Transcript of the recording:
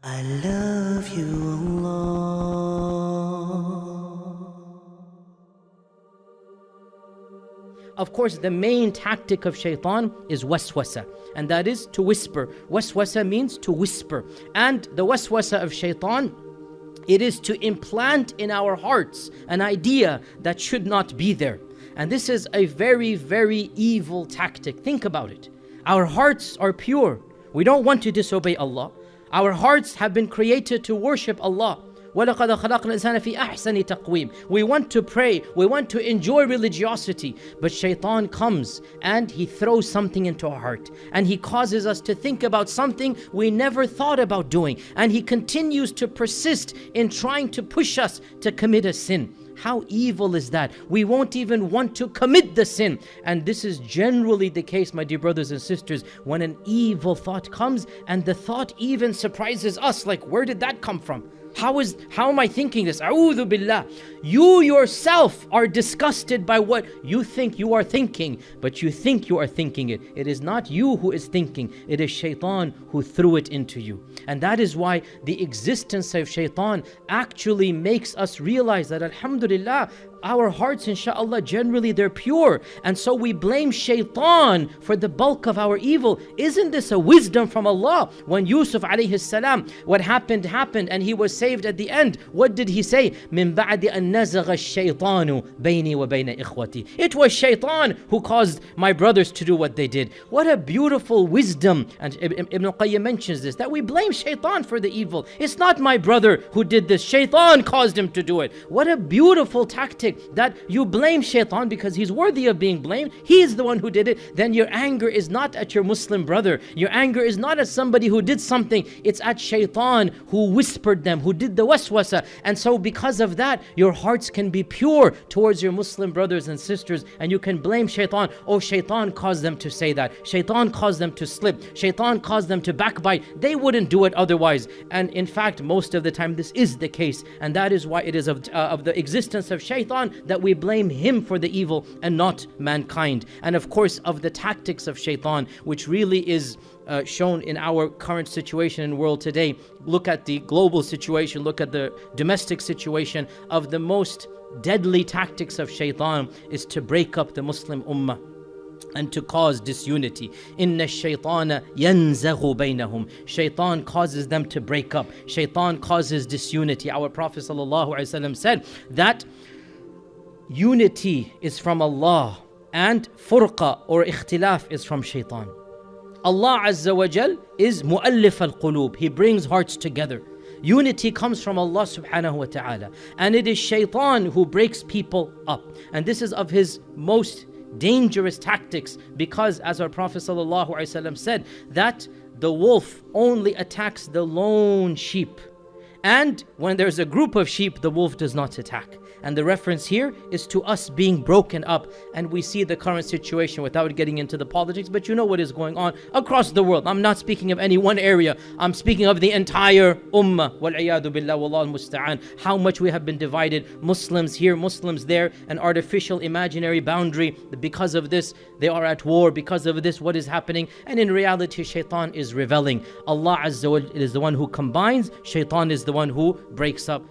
I love you, Allah. Of course, the main tactic of Shaytan is waswasa, and that is to whisper. Waswasa means to whisper. And the waswasa of Shaytan, it is to implant in our hearts an idea that should not be there. And this is a very, very evil tactic. Think about it. Our hearts are pure. We don't want to disobey Allah. Our hearts have been created to worship Allah. وَلَقَدْ خَلَقْنَا الْإِنسَانَ فِي أَحْسَنِ تَقْوِيمٍ. We want to pray, we want to enjoy religiosity, but Shaytan comes and he throws something into our heart, and he causes us to think about something we never thought about doing, and he continues to persist in trying to push us to commit a sin. How evil is that? We won't even want to commit the sin. And this is generally the case, my dear brothers and sisters, when an evil thought comes, and the thought even surprises us, like, where did that come from? How am I thinking this? A'udhu billah. You yourself are disgusted by what you think you are thinking, but you think you are thinking it. It is not you who is thinking, it is Shaytan who threw it into you. And that is why the existence of Shaytan actually makes us realize that, alhamdulillah, our hearts, inshallah, generally they're pure. And so we blame Shaytan for the bulk of our evil. Isn't this a wisdom from Allah? When Yusuf alayhi salam, what happened, and he was saved at the end. What did he say? مِن بَعْدِ أَن نَزَغَ الشَّيْطَانُ بَيْنِي وَبَيْنَ إِخْوَتِي. It was Shaytan who caused my brothers to do what they did. What a beautiful wisdom. And Ibn Qayyim mentions this, that we blame Shaytan for the evil. It's not my brother who did this. Shaytan caused him to do it. What a beautiful tactic, that you blame Shaytan because he's worthy of being blamed. He is the one who did it. Then your anger is not at your Muslim brother. Your anger is not at somebody who did something. It's at Shaytan who whispered them, who did the waswasa. And so because of that, your hearts can be pure towards your Muslim brothers and sisters, and you can blame Shaytan. Oh, Shaytan caused them to say that. Shaytan caused them to slip. Shaytan caused them to backbite. They wouldn't do it otherwise. And in fact, most of the time this is the case. And that is why it is of the existence of Shaytan that we blame him for the evil and not mankind. And of course, of the tactics of Shaytan, which really is shown in our current situation in the world today. Look at the global situation, look at the domestic situation. Of the most deadly tactics of Shaytan is to break up the Muslim ummah and to cause disunity. Inna shaytana yanzaghu baynahum. Shaytan causes them to break up. Shaytan causes disunity. Our Prophet ﷺ said that unity is from Allah and furqa or ikhtilaf is from Shaytan. Allah Azza wa Jal is mu'allif al-qulub. He brings hearts together. Unity comes from Allah subhanahu wa ta'ala. And it is Shaytan who breaks people up. And this is of his most dangerous tactics, because as our Prophet sallallahu alaihi wasallam said, that the wolf only attacks the lone sheep. And when there's a group of sheep, the wolf does not attack. And the reference here is to us being broken up. And we see the current situation without getting into the politics, but you know what is going on across the world. I'm not speaking of any one area. I'm speaking of the entire ummah. Wal-iyadu billah, wallahu musta'an. How much we have been divided. Muslims here, Muslims there, an artificial imaginary boundary. Because of this, they are at war. Because of this, what is happening? And in reality, Shaytan is reveling. Allah Azza wa Jalla is the one who combines. Shaytan is the one who breaks up.